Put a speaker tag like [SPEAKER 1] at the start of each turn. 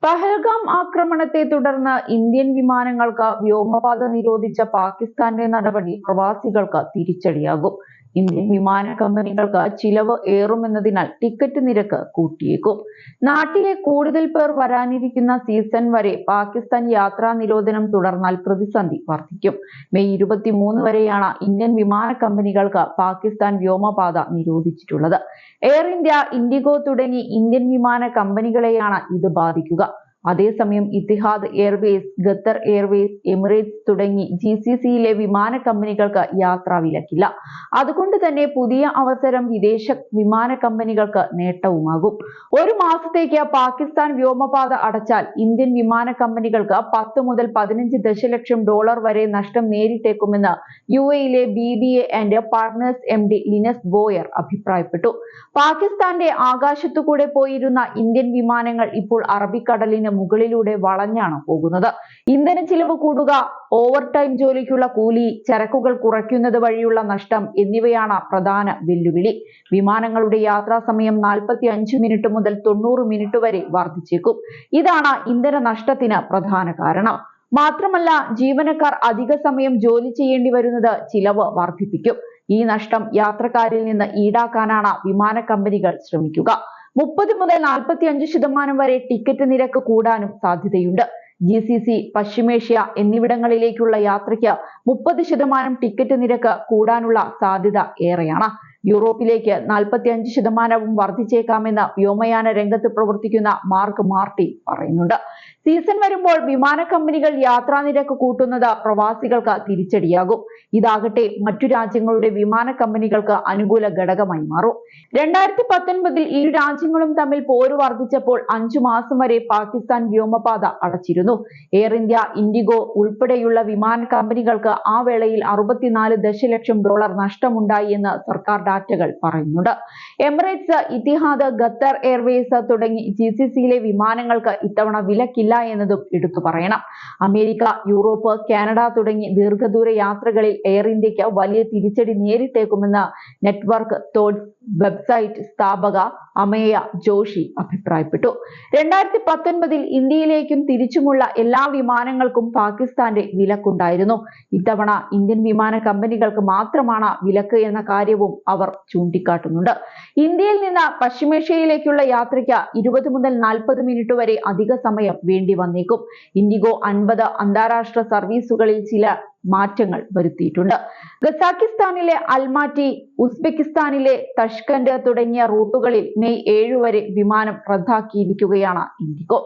[SPEAKER 1] പഹൽഗാം ആക്രമണത്തെ തുടർന്ന് ഇന്ത്യൻ വിമാനങ്ങൾക്ക് വ്യോമപാത നിരോധിച്ച പാകിസ്ഥാന്റെ നടപടി പ്രവാസികൾക്ക് തിരിച്ചടിയാകും. ഇന്ത്യൻ വിമാന കമ്പനികൾക്ക് ചിലവ് ഏറുമെന്നതിനാൽ ടിക്കറ്റ് നിരക്ക് കൂട്ടിയേക്കും. നാട്ടിലെ കൂടുതൽ പേർ വരാനിരിക്കുന്ന സീസൺ വരെ പാകിസ്ഥാൻ യാത്രാ നിരോധനം തുടർന്നാൽ പ്രതിസന്ധി വർദ്ധിക്കും. മെയ് 23 വരെയാണ് ഇന്ത്യൻ വിമാന കമ്പനികൾക്ക് പാകിസ്ഥാൻ വ്യോമപാത നിരോധിച്ചിട്ടുള്ളത്. എയർ ഇന്ത്യ, ഇൻഡിഗോ തുടങ്ങി ഇന്ത്യൻ വിമാന കമ്പനികളെയാണ് ഇത് ബാധിക്കുക. അതേസമയം Ittihad Airways, Qatar Airways, Emirates തുടങ്ങി GCCയിലെ വിമാന കമ്പനികൾക്ക് യാത്രാ വിലക്കില്ല. അതുകൊണ്ട് തന്നെ പുതിയ അവസരം വിദേശ വിമാന കമ്പനികൾക്ക് നേട്ടവുമാകും. ഒരു മാസത്തേക്ക് പാകിസ്ഥാൻ വ്യോമപാത അടച്ചാൽ ഇന്ത്യൻ വിമാന കമ്പനികൾക്ക് 10 മുതൽ 15 ദശലക്ഷം ഡോളർ വരെ നഷ്ടം നേരിട്ടേക്കുമെന്ന് UAEയിലെ BBA and partners MD Linus Boyer അഭിപ്രായപ്പെട്ടു. പാകിസ്ഥാന്റെ ആകാശത്തുകൂടെ പോയിരുന്ന ഇന്ത്യൻ വിമാനങ്ങൾ ഇപ്പോൾ അറബിക്കടലിന് മുകളിലൂടെ വളഞ്ഞാണ് പോകുന്നത്. ഇന്ധന ചിലവ് കൂടുക, ഓവർ ടൈം ജോലിക്കുള്ള കൂലി, ചരക്കുകൾ കുറയ്ക്കുന്നത് വഴിയുള്ള നഷ്ടം എന്നിവയാണ് പ്രധാന വെല്ലുവിളി. വിമാനങ്ങളുടെ യാത്രാ സമയം 45 മിനിറ്റ് മുതൽ 90 മിനിറ്റ് വരെ വർദ്ധിച്ചേക്കും. ഇതാണ് ഇന്ധന നഷ്ടത്തിന് പ്രധാന കാരണം. മാത്രമല്ല, ജീവനക്കാർ അധിക സമയം ജോലി ചെയ്യേണ്ടി വരുന്നത് ചിലവ് വർദ്ധിപ്പിക്കും. ഈ നഷ്ടം യാത്രക്കാരിൽ നിന്ന് ഈടാക്കാനാണ് വിമാന കമ്പനികൾ ശ്രമിക്കുക. 30 മുതൽ 45% വരെ ടിക്കറ്റ് നിരക്ക് കൂടാനും സാധ്യതയുണ്ട്. GCC, പശ്ചിമേഷ്യ എന്നിവിടങ്ങളിലേക്കുള്ള യാത്രയ്ക്ക് 30% ടിക്കറ്റ് നിരക്ക് കൂടാനുള്ള സാധ്യത ഏറെയാണ്. യൂറോപ്പിലേക്ക് 45% വർദ്ധിച്ചേക്കാമെന്ന് വ്യോമയാന രംഗത്ത് പ്രവർത്തിക്കുന്ന മാർക്ക് മാർട്ടി പറയുന്നുണ്ട്. സീസൺ വരുമ്പോൾ വിമാന കമ്പനികൾ യാത്രാ നിരക്ക് കൂട്ടുന്നത് പ്രവാസികൾക്ക് തിരിച്ചടിയാകും. ഇതാകട്ടെ മറ്റു രാജ്യങ്ങളുടെ വിമാന കമ്പനികൾക്ക് അനുകൂല ഘടകമായി മാറും. 2019 ഇരു രാജ്യങ്ങളും തമ്മിൽ പോര് വർദ്ധിച്ചപ്പോൾ 5 മാസം വരെ പാകിസ്ഥാൻ വ്യോമപാത അടച്ചിരുന്നു. എയർ ഇന്ത്യ, ഇൻഡിഗോ ഉൾപ്പെടെയുള്ള വിമാന കമ്പനികൾക്ക് ആ വേളയിൽ 64 ദശലക്ഷം ഡോളർ നഷ്ടമുണ്ടായി എന്ന് സർക്കാർ ഡാറ്റകൾ പറയുന്നുണ്ട്. എമിറേറ്റ്സ്, ഇത്തിഹാദ്, ഖത്തർ എയർവേസ് തുടങ്ങി GCCയിലെ വിമാനങ്ങൾക്ക് ഇത്തവണ വിലക്കില്ല എന്നതും എടുത്തു പറയണം. അമേരിക്ക, യൂറോപ്പ്, കാനഡ തുടങ്ങി ദീർഘദൂര യാത്രകളിൽ എയർ ഇന്ത്യക്ക് വലിയ തിരിച്ചടി നേരിട്ടേക്കുമെന്ന് നെറ്റ്വർക്ക് തോട്ട്സ് വെബ്സൈറ്റ് സ്ഥാപക അമേയ ജോഷി അഭിപ്രായപ്പെട്ടു. 2019 ഇന്ത്യയിലേക്കും തിരിച്ചുമുള്ള എല്ലാ വിമാനങ്ങൾക്കും പാകിസ്ഥാന്റെ വിലക്കുണ്ടായിരുന്നു. ഇത്തവണ ഇന്ത്യൻ വിമാന കമ്പനികൾക്ക് മാത്രമാണ് വിലക്ക് എന്ന കാര്യവും അവർ ചൂണ്ടിക്കാട്ടുന്നുണ്ട്. ഇന്ത്യയിൽ നിന്ന് പശ്ചിമേഷ്യയിലേക്കുള്ള യാത്രയ്ക്ക് 20 മുതൽ 40 മിനിറ്റ് വരെ അധിക സമയം വേണ്ടി വന്നേക്കും. ഇൻഡിഗോ 50 അന്താരാഷ്ട്ര സർവീസുകളിൽ ചില മാറ്റങ്ങൾ വരുത്തിയിട്ടുണ്ട്. ഖസാക്കിസ്ഥാനിലെ അൽമാറ്റി, ഉസ്ബെക്കിസ്ഥാനിലെ തഷ്കന്റ് തുടങ്ങിയ റൂട്ടുകളിൽ മെയ് 7 വരെ വിമാനം റദ്ദാക്കിയിരിക്കുകയാണ് ഇൻഡിഗോ.